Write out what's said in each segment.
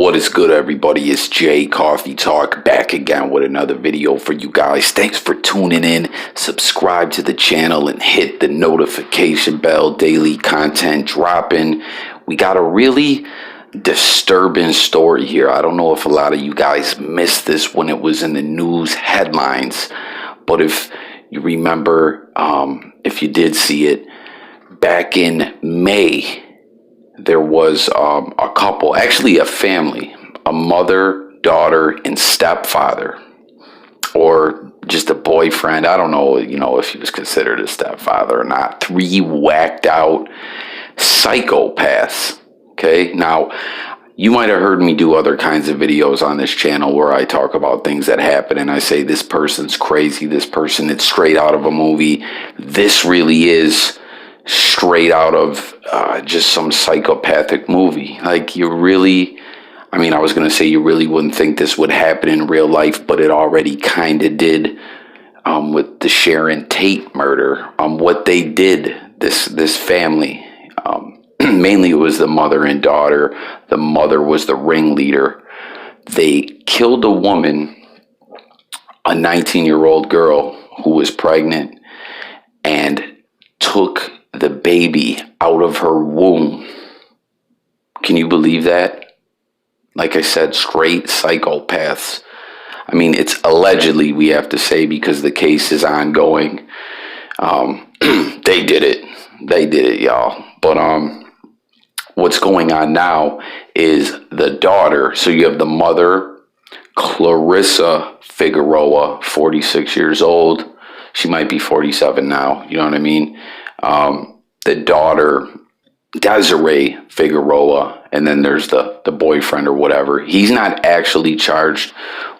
What is good, everybody? It's Jay Coffee Talk back again with another video for you guys. Thanks for tuning in. Subscribe to the channel and hit the notification bell. Daily content dropping. We got a really disturbing story here. I don't know if a lot of you guys missed this when it was in the news headlines, but if you remember, if you did see it, back in May, there was a couple, actually a family, a mother, daughter, and stepfather, or just a boyfriend. I don't know, if he was considered a stepfather or not. 3 whacked out psychopaths. Okay, now you might have heard me do other kinds of videos on this channel where I talk about things that happen and I say this person's crazy, this person, it's straight out of a movie. This really is straight out of just some psychopathic movie. Like, you really, I was going to say you really wouldn't think this would happen in real life, but it already kind of did with the Sharon Tate murder. What they did, this family, mainly it was the mother and daughter. The mother was the ringleader. They killed a woman, a 19-year-old girl who was pregnant, and took the baby out of her womb. Can you believe that? Like I said, straight psychopaths. It's allegedly, we have to say, because the case is ongoing. They did it, y'all. But what's going on now is the daughter. So you have the mother, Clarissa Figueroa, 46 years old. She might be 47 now. You know what I mean? The daughter, Desiree Figueroa, and then there's the boyfriend or whatever. He's not actually charged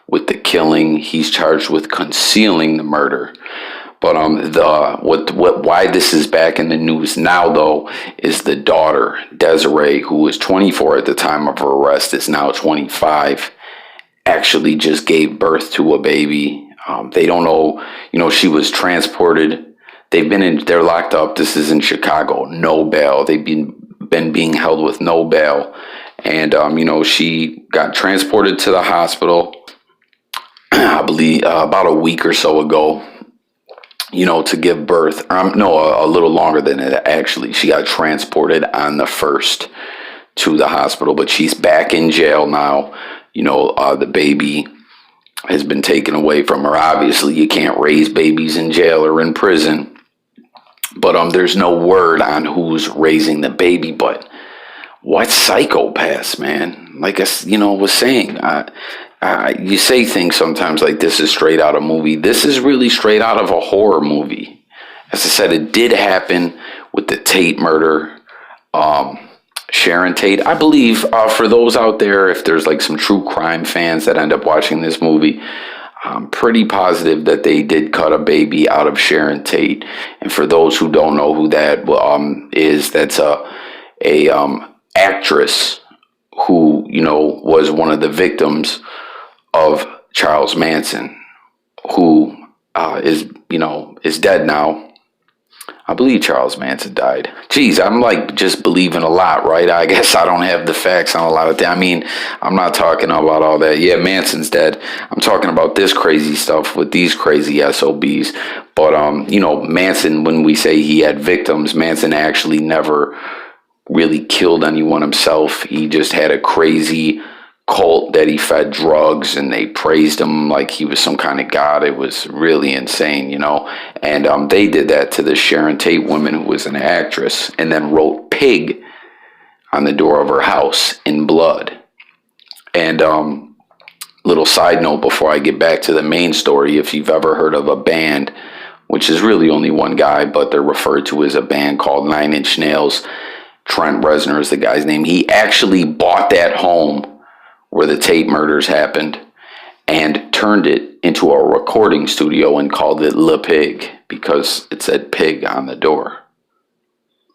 with the killing. He's charged with concealing the murder. But why this is back in the news now, though, is the daughter, Desiree, who was 24 at the time of her arrest, is now 25, actually just gave birth to a baby. They don't know, she was transported. They're locked up. This is in Chicago, no bail. They've been being held with no bail. And, she got transported to the hospital, I believe, about a week or so ago, to give birth. No, a little longer than that, actually. She got transported on the 1st to the hospital, but she's back in jail now. The baby has been taken away from her. Obviously, you can't raise babies in jail or in prison. But there's no word on who's raising the baby. But what psychopaths, man? Like I was saying, you say things sometimes like this is straight out of a movie. This is really straight out of a horror movie. As I said, it did happen with the Tate murder. Sharon Tate, I believe, for those out there, if there's like some true crime fans that end up watching this movie, I'm pretty positive that they did cut a baby out of Sharon Tate. And for those who don't know who that is, that's a actress who, was one of the victims of Charles Manson, who is dead now. I believe Charles Manson died. Jeez, I'm like just believing a lot, right? I guess I don't have the facts on a lot of things. I'm not talking about all that. Yeah, Manson's dead. I'm talking about this crazy stuff with these crazy SOBs. But, Manson, when we say he had victims, Manson actually never really killed anyone himself. He just had a crazy cult that he fed drugs, and they praised him like he was some kind of god. It was really insane, and they did that to the Sharon Tate woman, who was an actress, and then wrote pig on the door of her house in blood. And little side note before I get back to the main story, if you've ever heard of a band, which is really only one guy, but they're referred to as a band called 9 Inch Nails, Trent Reznor is the guy's name. He actually bought that home where the Tate murders happened and turned it into a recording studio and called it Le Pig because it said pig on the door.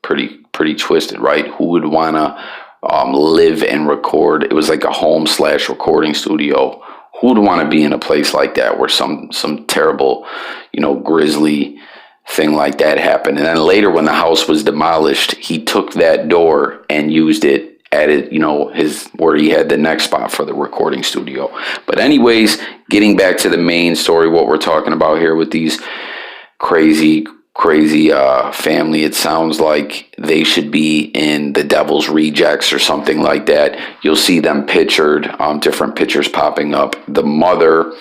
Pretty twisted, right? Who would want to live and record? It was like a home/recording studio. Who would want to be in a place like that where some terrible, grisly thing like that happened? And then later, when the house was demolished, he took that door and used it at it, where he had the next spot for the recording studio. But anyways, getting back to the main story, what we're talking about here with these crazy family, it sounds like they should be in the Devil's Rejects or something like that. You'll see them pictured, different pictures popping up. The mother,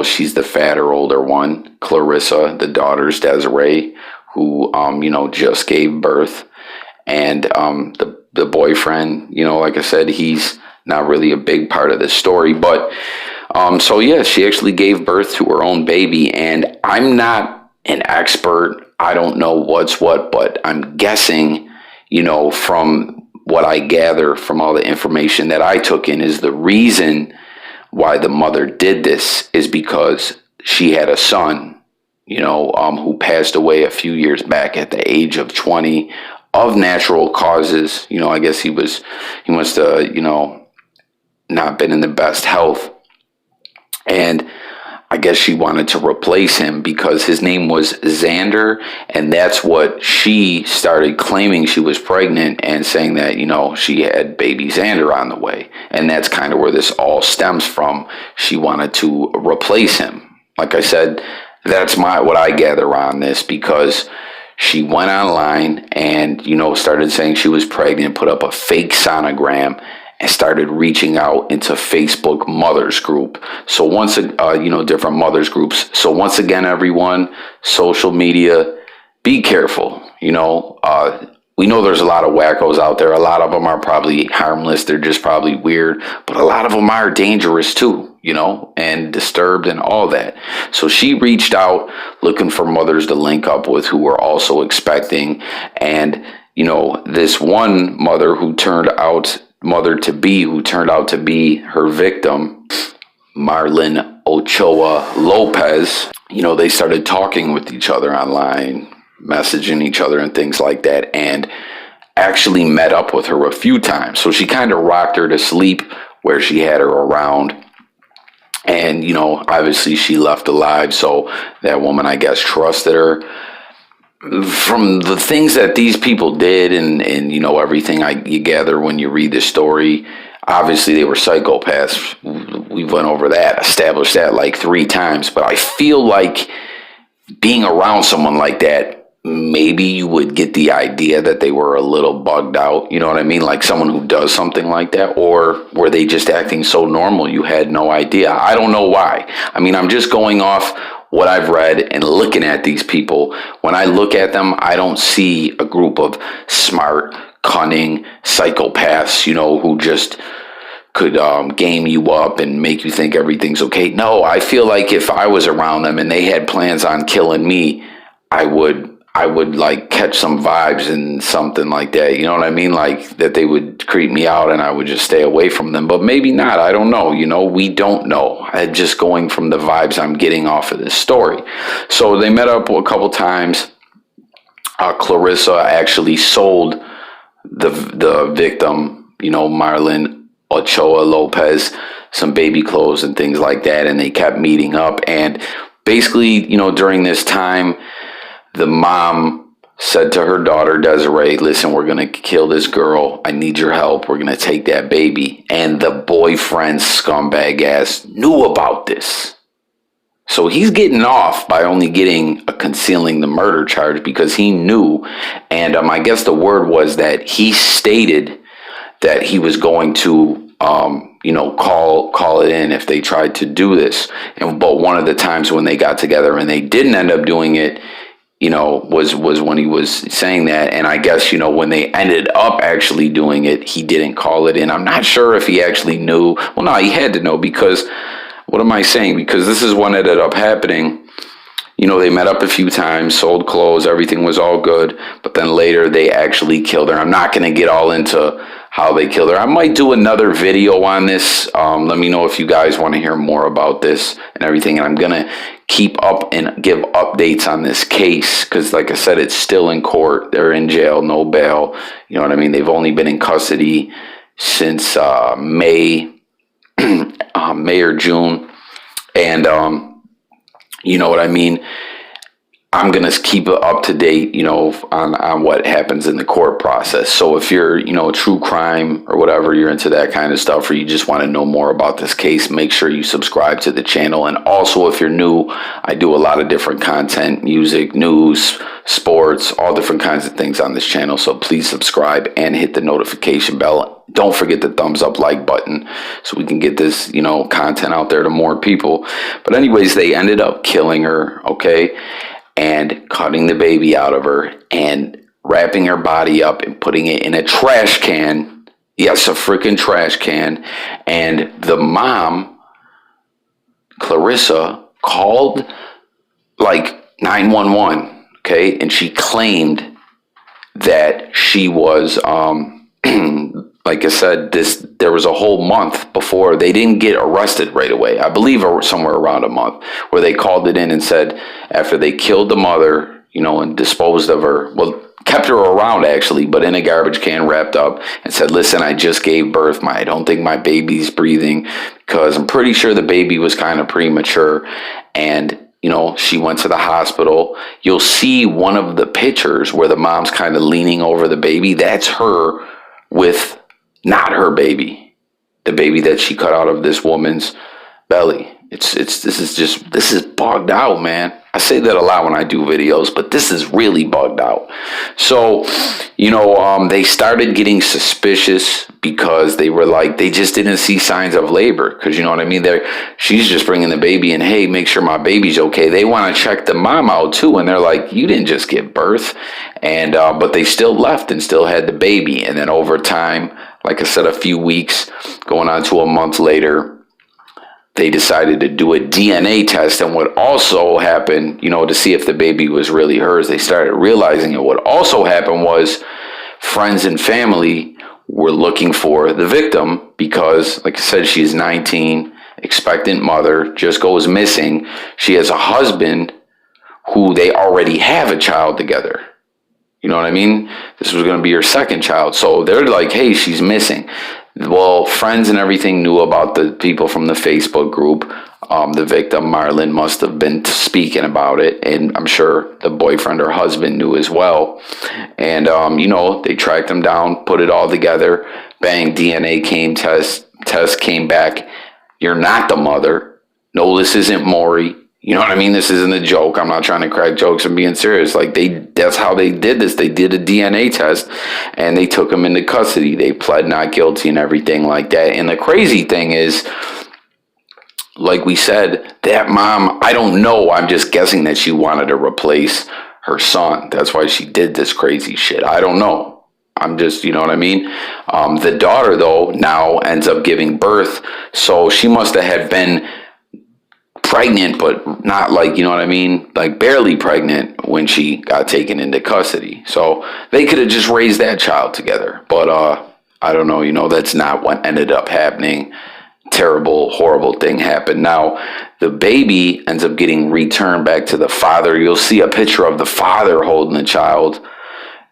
she's the fatter, older one. Clarissa, the daughter's Desiree, who, just gave birth. And the boyfriend, like I said, he's not really a big part of this story. But, so yeah, she actually gave birth to her own baby. And I'm not an expert. I don't know what's what, but I'm guessing, from what I gather from all the information that I took in, is the reason why the mother did this is because she had a son, who passed away a few years back at the age of 20 of natural causes. I guess he must have, not been in the best health. And I guess she wanted to replace him because his name was Xander, and that's what she started claiming. She was pregnant and saying that, she had baby Xander on the way. And that's kind of where this all stems from. She wanted to replace him. Like I said, that's what I gather on this, because she went online and, started saying she was pregnant, put up a fake sonogram, and started reaching out into Facebook mothers group. So different mothers groups. So once again, everyone, social media, be careful. We know there's a lot of wackos out there. A lot of them are probably harmless. They're just probably weird, but a lot of them are dangerous too, and disturbed and all that. So she reached out looking for mothers to link up with who were also expecting. And, this one mother who turned out to be her victim, Marlen Ochoa-Lopez, they started talking with each other online, messaging each other and things like that, and actually met up with her a few times. So she kind of rocked her to sleep where she had her around. And, obviously she left alive. So that woman, I guess, trusted her. From the things that these people did and everything you gather when you read the story, obviously they were psychopaths. We went over that, established that like 3 times. But I feel like being around someone like that, maybe you would get the idea that they were a little bugged out. You know what I mean? Like someone who does something like that. Or were they just acting so normal you had no idea? I don't know why. I mean, I'm just going off what I've read and looking at these people. When I look at them, I don't see a group of smart, cunning psychopaths, who just could game you up and make you think everything's okay. No, I feel like if I was around them and they had plans on killing me, I would like catch some vibes and something like that. You know what I mean? Like that they would creep me out and I would just stay away from them. But maybe not. I don't know. We don't know. I'm just going from the vibes I'm getting off of this story. So they met up a couple times. Clarissa actually sold the victim, Marlen Ochoa-Lopez, some baby clothes and things like that. And they kept meeting up. And basically, during this time, the mom said to her daughter, Desiree, listen, we're going to kill this girl. I need your help. We're going to take that baby. And the boyfriend's scumbag ass knew about this. So he's getting off by only getting a concealing the murder charge because he knew. And I guess the word was that he stated that he was going to, call it in if they tried to do this. But one of the times when they got together and they didn't end up doing it, was when he was saying that. And I guess, when they ended up actually doing it, he didn't call it in. I'm not sure if he actually knew. Well, no, he had to know because, what am I saying? Because this is what ended up happening. They met up a few times, sold clothes, everything was all good. But then later they actually killed her. I'm not going to get all into how they killed her. I might do another video on this. Let me know if you guys want to hear more about this and everything. And I'm going to keep up and give updates on this case because, like I said, it's still in court. They're in jail, no bail. You know what I mean? They've only been in custody since May or June. And you know what I mean? I'm going to keep it up to date, on what happens in the court process. So if you're, true crime or whatever, you're into that kind of stuff, or you just want to know more about this case, make sure you subscribe to the channel. And also, if you're new, I do a lot of different content, music, news, sports, all different kinds of things on this channel. So please subscribe and hit the notification bell. Don't forget the thumbs up, like button, so we can get this, content out there to more people. But anyways, they ended up killing her, okay? And cutting the baby out of her and wrapping her body up and putting it in a trash can. Yes, a freaking trash can. And the mom, Clarissa, called like 911, okay? And she claimed that she was, like I said, there was a whole month before. They didn't get arrested right away. I believe somewhere around a month, where they called it in and said after they killed the mother, and disposed of her, well, kept her around actually, but in a garbage can wrapped up, and said, listen, I just gave birth. I don't think my baby's breathing, because I'm pretty sure the baby was kind of premature. And she went to the hospital. You'll see one of the pictures where the mom's kind of leaning over the baby. That's her with not her baby, the baby that she cut out of this woman's belly. This is bugged out, man. I say that a lot when I do videos, but this is really bugged out. So, they started getting suspicious because they were like, they just didn't see signs of labor. Because, you know what I mean? She's just bringing the baby in. Hey, make sure my baby's okay. They want to check the mom out too. And they're like, you didn't just give birth. And, but they still left and still had the baby. And then over time, like I said, a few weeks, going on to a month later, they decided to do a DNA test. And what also happened, to see if the baby was really hers, they started realizing it. What also happened was friends and family were looking for the victim because, like I said, she's 19, expectant mother, just goes missing. She has a husband who they already have a child together. You know what I mean? This was going to be her second child. So they're like, hey, she's missing. Well, friends and everything knew about the people from the Facebook group. The victim, Marlen, must have been speaking about it. And I'm sure the boyfriend or husband knew as well. And, they tracked them down, put it all together. Bang, DNA test came back. You're not the mother. No, this isn't Maury. You know what I mean? This isn't a joke. I'm not trying to crack jokes. I'm being serious. Like, that's how they did this. They did a DNA test and they took him into custody. They pled not guilty and everything like that. And the crazy thing is, like we said, that mom, I don't know. I'm just guessing that she wanted to replace her son. That's why she did this crazy shit. I don't know. I'm just, you know what I mean? The daughter, though, now ends up giving birth. So she must have had been pregnant, but not like, you know what I mean, like barely pregnant when she got taken into custody. So they could have just raised that child together. But I don't know, that's not what ended up happening. Terrible, horrible thing happened. Now, the baby ends up getting returned back to the father. You'll see a picture of the father holding the child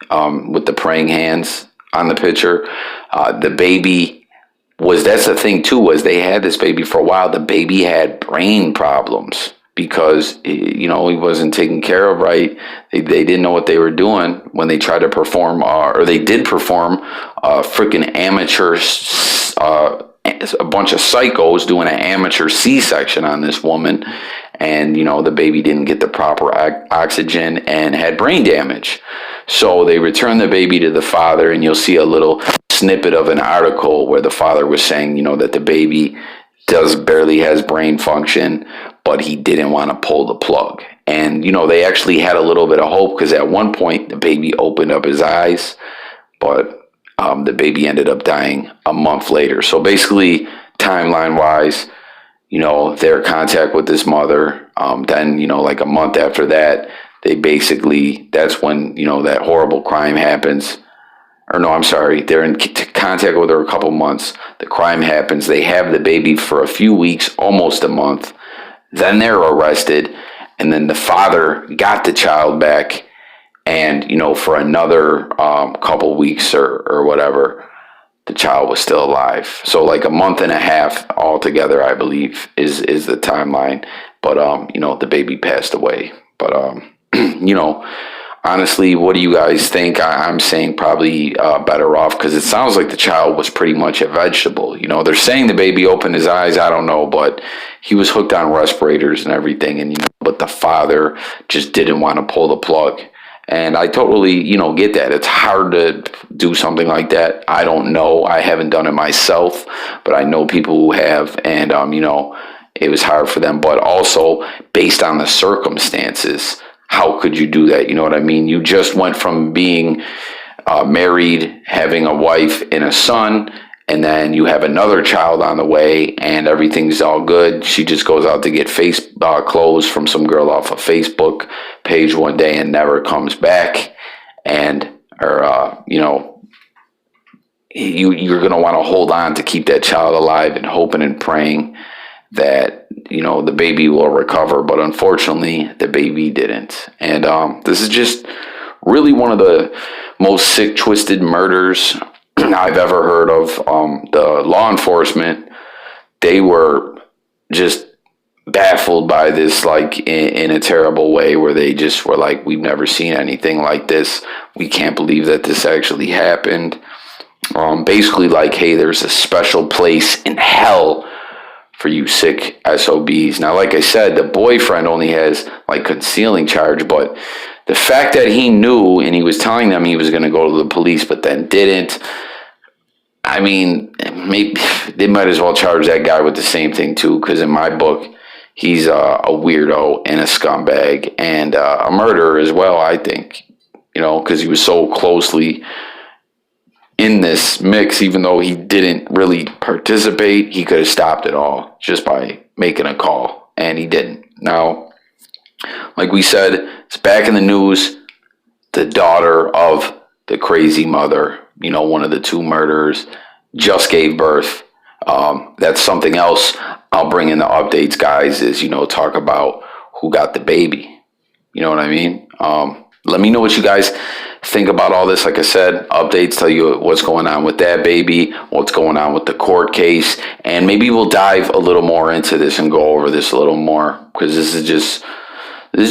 with the praying hands on the picture. The baby that's the thing too, was they had this baby for a while. The baby had brain problems because, he wasn't taken care of right. They didn't know what they were doing when they tried to perform, or they did perform a freaking amateur, a bunch of psychos doing an amateur C-section on this woman. And, the baby didn't get the proper oxygen and had brain damage. So they returned the baby to the father, and you'll see a little snippet of an article where the father was saying, that the baby barely has brain function, but he didn't want to pull the plug. And, they actually had a little bit of hope because at one point the baby opened up his eyes, but the baby ended up dying a month later. So basically, timeline-wise, their contact with this mother, then, like a month after that, that's when, that horrible crime happens. Or no, I'm sorry, they're in contact with her a couple months. The crime happens. They have the baby for a few weeks, almost a month. Then they're arrested. And then the father got the child back. And, for another couple weeks or whatever, the child was still alive. So like a month and a half altogether, I believe, is the timeline. But, the baby passed away. But you know, honestly, what do you guys think? I'm saying probably better off, because it sounds like the child was pretty much a vegetable. You know, they're saying the baby opened his eyes. I don't know, but he was hooked on respirators and everything. And, but the father just didn't want to pull the plug. And I totally, get that. It's hard to do something like that. I don't know. I haven't done it myself, but I know people who have. And, it was hard for them. But also, based on the circumstances, how could you do that? You know what I mean? You just went from being married, having a wife and a son, and then you have another child on the way, and everything's all good. She just goes out to get face clothes from some girl off a Facebook page one day and never comes back. And, you're going to want to hold on to keep that child alive and hoping and praying that, the baby will recover. But unfortunately, the baby didn't. And this is just really one of the most sick, twisted murders I've ever heard of. The law enforcement, they were just baffled by this, like in a terrible way, where they just were like, we've never seen anything like this. We can't believe that this actually happened. Basically like, hey, there's a special place in hell for you sick SOBs. Now, like I said, the boyfriend only has like concealing charge, but the fact that he knew and he was telling them he was going to go to the police, but then didn't, I mean, maybe they might as well charge that guy with the same thing too, because in my book, he's a weirdo and a scumbag and a murderer as well, I think, because he was so closely in this mix. Even though he didn't really participate, he could have stopped it all just by making a call, and he didn't. Now, like we said, it's back in the news. The daughter of the crazy mother, one of the two murderers, just gave birth. That's something else I'll bring in the updates, guys, is, talk about who got the baby. You know what I mean? Let me know what you guys think about all this. Like I said, updates tell you what's going on with that baby, what's going on with the court case, and maybe we'll dive a little more into this and go over this a little more, because this is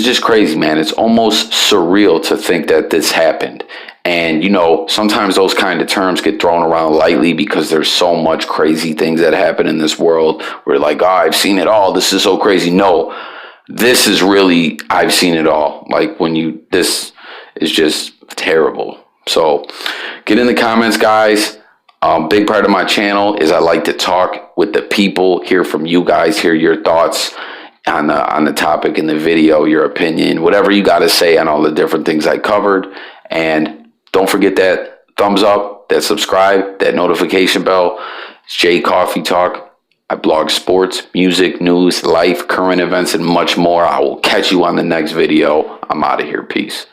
just crazy, man. It's almost surreal to think that this happened. And, sometimes those kind of terms get thrown around lightly because there's so much crazy things that happen in this world. We're like, I've seen it all. This is so crazy. No, this is really, I've seen it all. Like this is just terrible. So get in the comments, guys. Big part of my channel is I like to talk with the people, hear from you guys, hear your thoughts on the topic in the video, your opinion, whatever you got to say on all the different things I covered. And don't forget that thumbs up, that subscribe, that notification bell. It's Jay Coffee Talk. I blog sports, music, news, life, current events, and much more. I will catch you on the next video. I'm out of here. Peace.